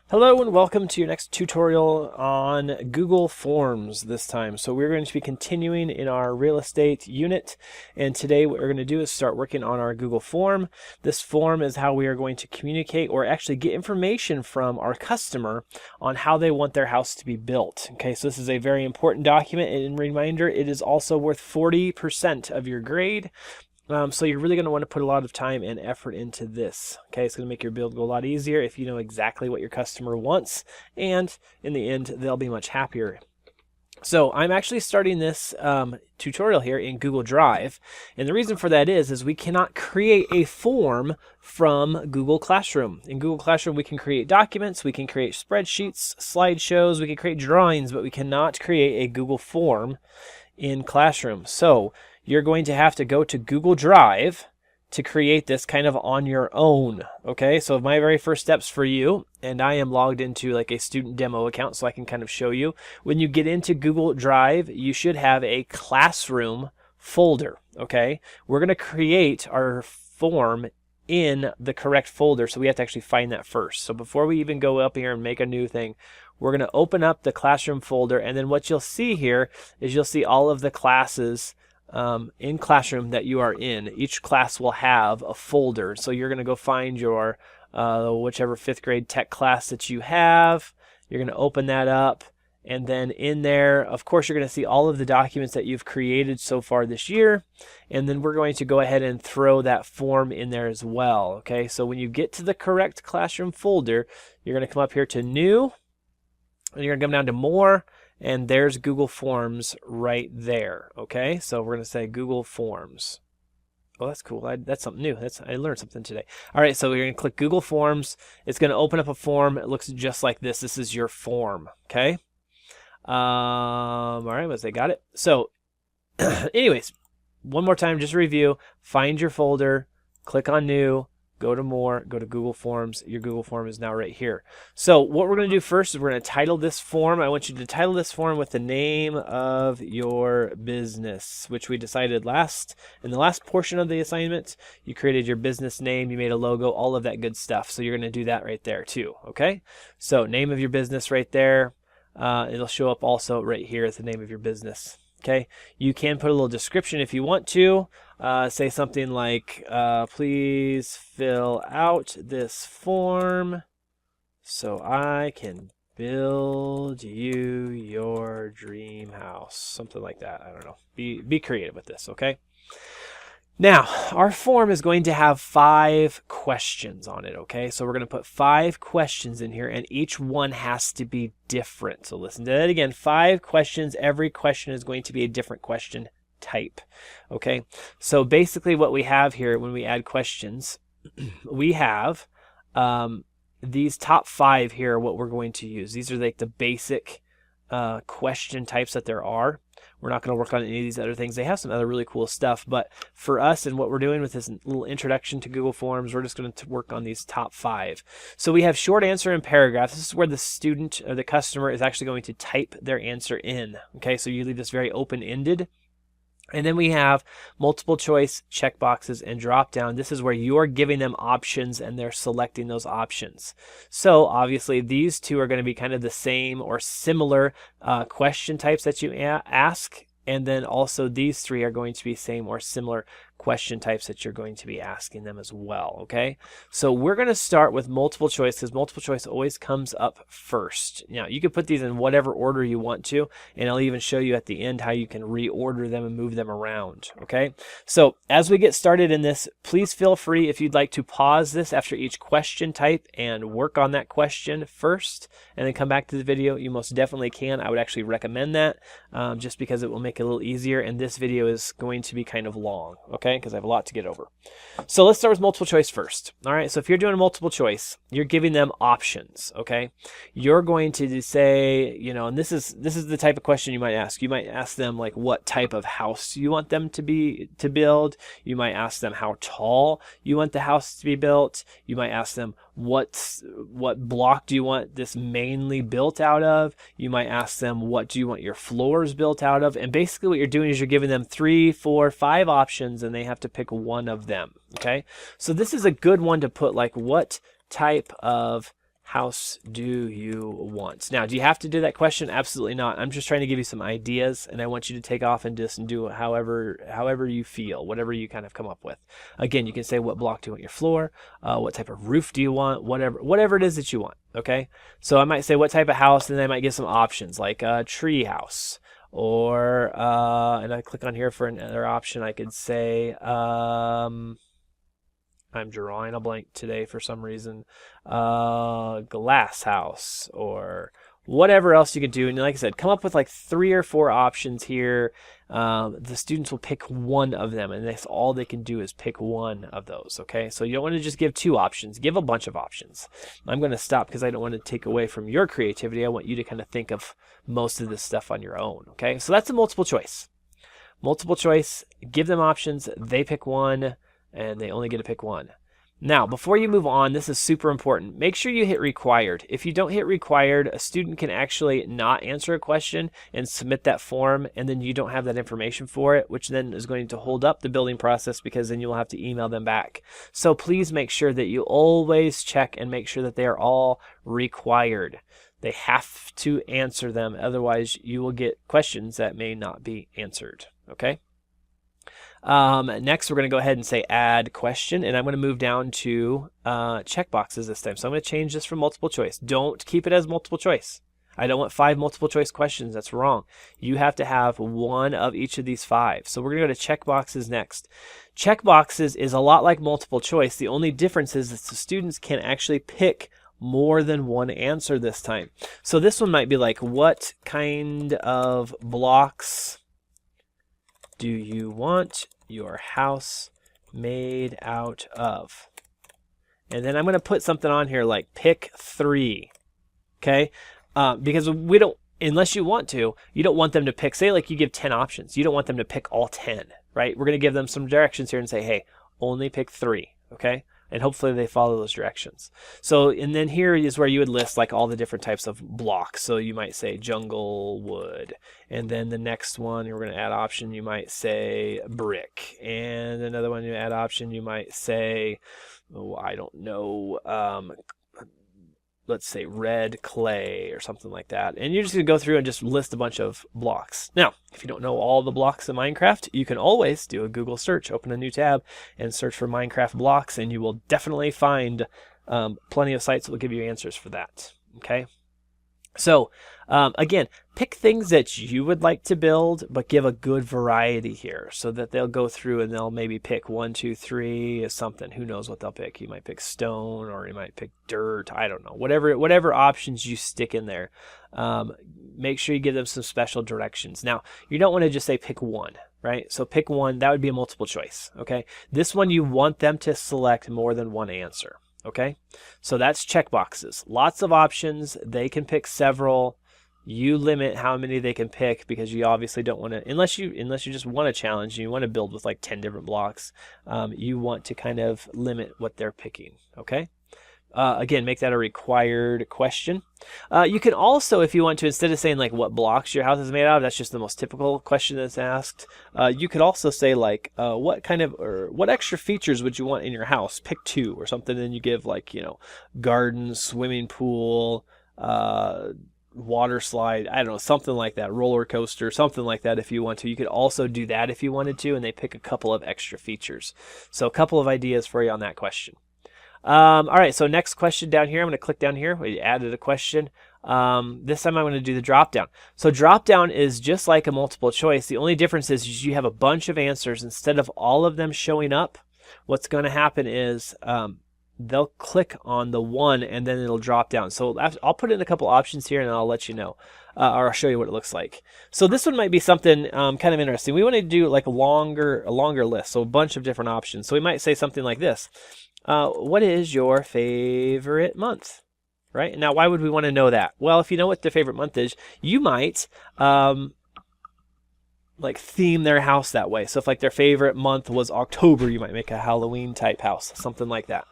Hello and welcome to your next tutorial on Google Forms this time. So we're going to be continuing in our real estate unit, and today what we're going to do is start working on our Google form. This form is how we are going to communicate or actually get information from our customer on how they want their house to be built. Okay, so this is a very important document, and reminder, it is also worth 40% of your grade. So you're really going to want to put a lot of time and effort into this. Okay, it's going to make your build go a lot easier if you know exactly what your customer wants, and in the end, they'll be much happier. So I'm actually starting this tutorial here in Google Drive, and the reason for that is we cannot create a form from Google Classroom. In Google Classroom, we can create documents, we can create spreadsheets, slideshows, we can create drawings, but we cannot create a Google form in Classroom. So you're going to have to go to Google Drive to create this kind of on your own. Okay, so my very first steps for you, and I am logged into like a student demo account so I can kind of show you. When you get into Google Drive, you should have a classroom folder. Okay, we're going to create our form in the correct folder, so we have to actually find that first. So before we even go up here and make a new thing, we're going to open up the classroom folder, and then what you'll see here is you'll see all of the classes in Classroom that you are in. Each class will have a folder, so you're going to go find your whichever 5th grade tech class that you have. You're going to open that up, and then in there, of course, you're going to see all of the documents that you've created so far this year, and then we're going to go ahead and throw that form in there as well. Okay, so when you get to the correct Classroom folder, you're going to come up here to New, and you're going to come down to More, and there's Google Forms right there. Okay, so we're going to say Google Forms. Oh, that's cool. That's something new. I learned something today. All right, so we're going to click Google Forms. It's going to open up a form. It looks just like this. This is your form. Okay. All right, once they got it. So, anyways, one more time, just review. Find your folder. Click on New. Go to More, go to Google Forms. Your Google form is now right here. So what we're going to do first is we're going to title this form. I want you to title this form with the name of your business, which we decided in the last portion of the assignment. You created your business name, you made a logo, all of that good stuff. So you're going to do that right there too, okay? So name of your business right there. It'll show up also right here as the name of your business. Okay, you can put a little description if you want to. Say something like, please fill out this form so I can build you your dream house. Something like that. I don't know. Be creative with this, okay? Now, our form is going to have 5 questions on it, okay? So we're going to put 5 questions in here, and each one has to be different. So listen to that again. 5 questions. Every question is going to be a different question type, okay? So basically what we have here when we add questions, we have these top 5 here are what we're going to use. These are like the basic question types that there are. We're not going to work on any of these other things. They have some other really cool stuff, but for us and what we're doing with this little introduction to Google Forms, we're just going to work on these top 5. So we have short answer and paragraph. This is where the student or the customer is actually going to type their answer in. Okay, so you leave this very open-ended. And then we have multiple choice, checkboxes, and Dropdown. This is where you're giving them options and they're selecting those options. So obviously these two are going to be kind of the same or similar question types that you ask. And then also these 3 are going to be same or similar question types that you're going to be asking them as well, okay? So we're going to start with multiple choice because multiple choice always comes up first. Now, you can put these in whatever order you want to, and I'll even show you at the end how you can reorder them and move them around, okay? So as we get started in this, please feel free if you'd like to pause this after each question type and work on that question first and then come back to the video. You most definitely can. I would actually recommend that just because it will make it a little easier, and this video is going to be kind of long, okay? okay, because I have a lot to get over. So let's start with multiple choice first. All right, so if you're doing a multiple choice, you're giving them options, okay? You're going to say, you know, and this is the type of question you might ask. You might ask them like what type of house you want them to build. You might ask them how tall you want the house to be built. You might ask them what block do you want this mainly built out of. You might ask them what do you want your floors built out of. And basically what you're doing is you're giving them 3, 4, 5 options, and they have to pick one of them. Okay, so this is a good one to put like what type of house do you want? Now, do you have to do that question? Absolutely not. I'm just trying to give you some ideas, and I want you to take off and just do however you feel, whatever you kind of come up with. Again, you can say what block do you want your floor, what type of roof do you want, whatever it is that you want. Okay, so I might say what type of house, and then I might give some options like a tree house, or and I click on here for another option. I could say I'm drawing a blank today for some reason, glass house, or whatever else you could do. And like I said, come up with like 3 or 4 options here. The students will pick one of them, and that's all they can do is pick one of those. Okay, so you don't want to just give 2 options, give a bunch of options. I'm going to stop because I don't want to take away from your creativity. I want you to kind of think of most of this stuff on your own. Okay, so that's a multiple choice. Multiple choice, give them options, they pick one, and they only get to pick one. Now, before you move on, this is super important. Make sure you hit required. If you don't hit required, a student can actually not answer a question and submit that form, and then you don't have that information for it, which then is going to hold up the building process because then you'll have to email them back. So please make sure that you always check and make sure that they are all required. They have to answer them, otherwise you will get questions that may not be answered. Okay? Next, we're going to go ahead and say add question, and I'm going to move down to checkboxes this time. So I'm going to change this from multiple choice. Don't keep it as multiple choice. I don't want 5 multiple choice questions. That's wrong. You have to have one of each of these 5. So we're going to go to checkboxes next. Checkboxes is a lot like multiple choice. The only difference is that the students can actually pick more than one answer this time. So this one might be like, what kind of blocks do you want your house made out of? And then I'm going to put something on here like pick 3. Okay? Because we don't, unless you want to, you don't want them to pick, say like you give 10 options. You don't want them to pick all 10, right? We're going to give them some directions here and say, hey, only pick 3. Okay? And hopefully they follow those directions. So, and then here is where you would list like all the different types of blocks. So you might say jungle wood. And then the next one, we're going to add option, you might say brick. And another one, you add option, you might say, oh, I don't know, let's say red clay or something like that. And you're just going to go through and just list a bunch of blocks. Now, if you don't know all the blocks in Minecraft, you can always do a Google search, open a new tab and search for Minecraft blocks, and you will definitely find plenty of sites that will give you answers for that. Okay? So, again, pick things that you would like to build, but give a good variety here so that they'll go through and they'll maybe pick 1, 2, 3 as something. Who knows what they'll pick? You might pick stone, or you might pick dirt. I don't know. Whatever options you stick in there, make sure you give them some special directions. Now, you don't want to just say pick 1, right? So pick 1. That would be a multiple choice. Okay. This one, you want them to select more than one answer. Okay, so that's checkboxes. Lots of options. They can pick several. You limit how many they can pick because you obviously don't want to, unless you just want a challenge and you want to build with like 10 different blocks, you want to kind of limit what they're picking. Okay. Again, make that a required question. You can also, if you want to, instead of saying like what blocks your house is made out of, that's just the most typical question that's asked. You could also say like what kind of, or what extra features would you want in your house? Pick 2 or something, and you give like, you know, garden, swimming pool, water slide, I don't know, something like that, roller coaster, something like that if you want to. You could also do that if you wanted to, and they pick a couple of extra features. So a couple of ideas for you on that question. All right, so next question down here, I'm going to click down here. We added a question. This time I'm going to do the drop down. So drop down is just like a multiple choice. The only difference is you have a bunch of answers. Instead of all of them showing up, what's going to happen is they'll click on the 1 and then it'll drop down. So I'll put in a couple options here and I'll let you know, or I'll show you what it looks like. So this one might be something kind of interesting. We want to do like a longer list, so a bunch of different options. So we might say something like this. What is your favorite month? Right? Now, why would we want to know that? Well, if you know what the favorite month is, you might like theme their house that way. So if like their favorite month was October, you might make a Halloween type house, something like that.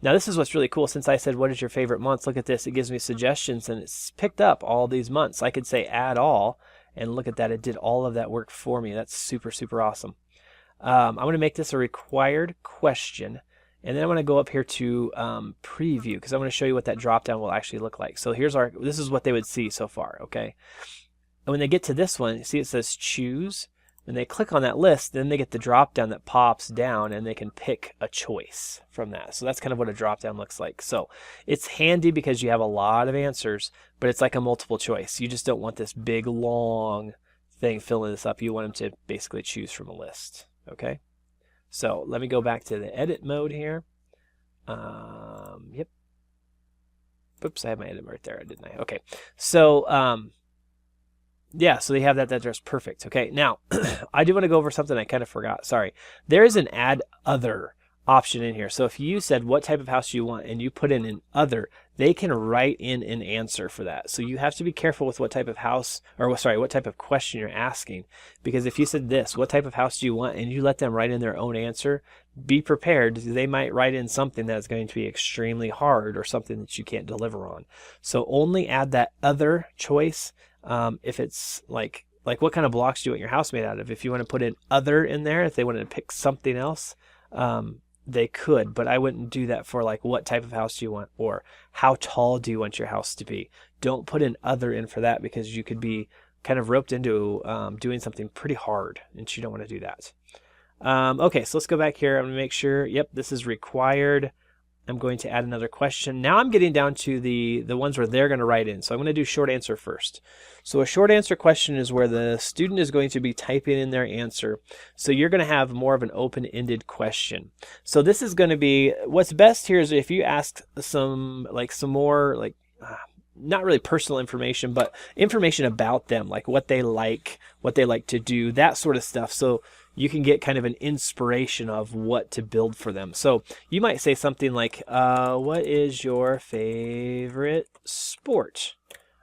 Now this is what's really cool. Since I said, what is your favorite month? Look at this. It gives me suggestions and it's picked up all these months. I could say add all and look at that. It did all of that work for me. That's super, super awesome. I'm going to make this a required question. And then I'm going to go up here to preview because I want to show you what that drop down will actually look like. So this is what they would see so far. Okay. And when they get to this one, see it says choose. When they click on that list, then they get the drop down that pops down and they can pick a choice from that. So that's kind of what a drop down looks like. So it's handy because you have a lot of answers, but it's like a multiple choice. You just don't want this big long thing filling this up. You want them to basically choose from a list. Okay. So let me go back to the edit mode here. Yep. Oops, I had my edit right there, didn't I? Okay. So yeah, so they have that dress perfect. Okay, now I do want to go over something I kind of forgot. Sorry. There is an add other option in here. So if you said what type of house you want and you put in an other, they can write in an answer for that. So you have to be careful with what type of house, or sorry, what type of question you're asking. Because if you said this, what type of house do you want, and you let them write in their own answer, be prepared. They might write in something that's going to be extremely hard or something that you can't deliver on. So only add that other choice. If it's like what kind of blocks do you want your house made out of? If you want to put in other in there, if they wanted to pick something else, they could, but I wouldn't do that for like what type of house do you want or how tall do you want your house to be. Don't put in other in for that because you could be kind of roped into doing something pretty hard and you don't want to do that. Okay, so let's go back here. I'm going to make sure, yep, this is required. I'm going to add another question. Now I'm getting down to the ones where they're going to write in. So I'm going to do short answer first. So a short answer question is where the student is going to be typing in their answer. So you're going to have more of an open-ended question. So this is going to be, what's best here is if you ask some more not really personal information, but information about them, like what they like to do, that sort of stuff. So you can get kind of an inspiration of what to build for them. So you might say something like, what is your favorite sport?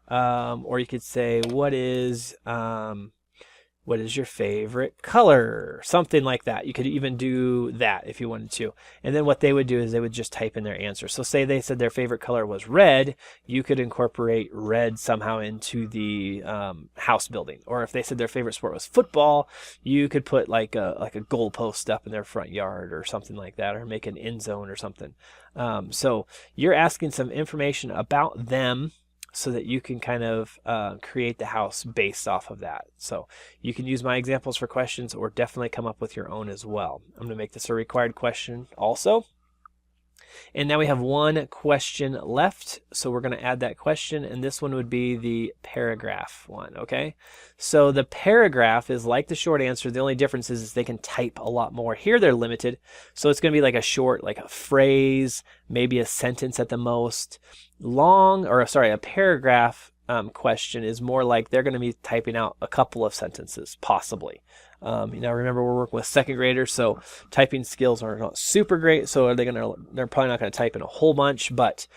Or you could say, what is your favorite color? Something like that. You could even do that if you wanted to. And then what they would do is they would just type in their answer. So say they said their favorite color was red, you could incorporate red somehow into the house building. Or if they said their favorite sport was football, you could put like a goalpost up in their front yard or something like that, or make an end zone or something. So you're asking some information about them, so that you can kind of create the house based off of that. So you can use my examples for questions or definitely come up with your own as well. I'm going to make this a required question also. And now we have one question left. So we're going to add that question, and this one would be the paragraph one, okay? So the paragraph is like the short answer. The only difference is they can type a lot more. Here they're limited. So it's going to be like a short, like a phrase, maybe a sentence at the most. A paragraph question is more like they're going to be typing out a couple of sentences, possibly. Remember we're working with second graders, so typing skills are not super great. So they're probably not going to type in a whole bunch, but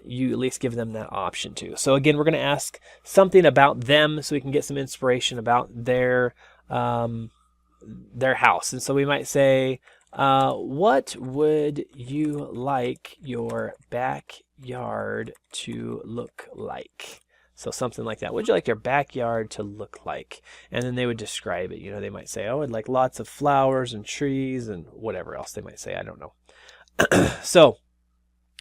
you at least give them that option too. So again, we're going to ask something about them so we can get some inspiration about their house. And so we might say, what would you like your backyard to look like? So something like that. What would you like your backyard to look like? And then they would describe it. They might say, oh, I'd like lots of flowers and trees and whatever else they might say. I don't know. So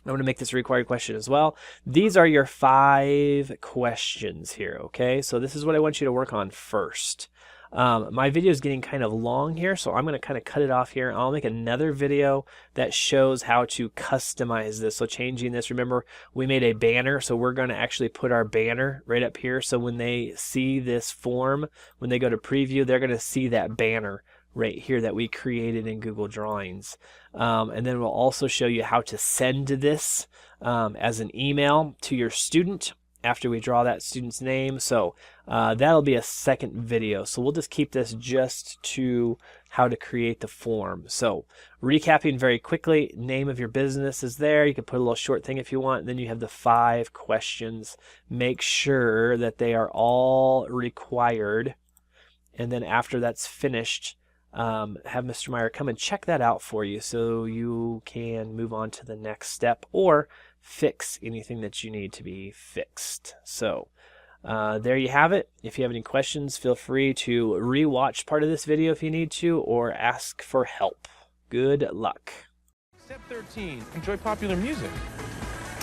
I'm going to make this a required question as well. These are your 5 questions here, okay? So this is what I want you to work on first. My video is getting kind of long here, so I'm going to kind of cut it off here. I'll make another video that shows how to customize this. So changing this, remember we made a banner, so we're going to actually put our banner right up here. So when they see this form, when they go to preview, they're going to see that banner right here that we created in Google Drawings. And then we'll also show you how to send this as an email to your student after we draw that student's name. So that'll be a second video. So we'll just keep this just to how to create the form. So recapping very quickly, name of your business is there. You can put a little short thing if you want. And then you have the 5 questions. Make sure that they are all required. And then after that's finished, have Mr. Meyer come and check that out for you so you can move on to the next step or fix anything that you need to be fixed. So there you have it. If you have any questions, feel free to re-watch part of this video if you need to, or ask for help. Good luck. Step 13, enjoy popular music.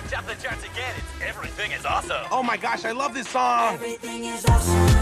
Tap the charts again, it's Everything is Awesome. Oh my gosh, I love this song. Everything is awesome.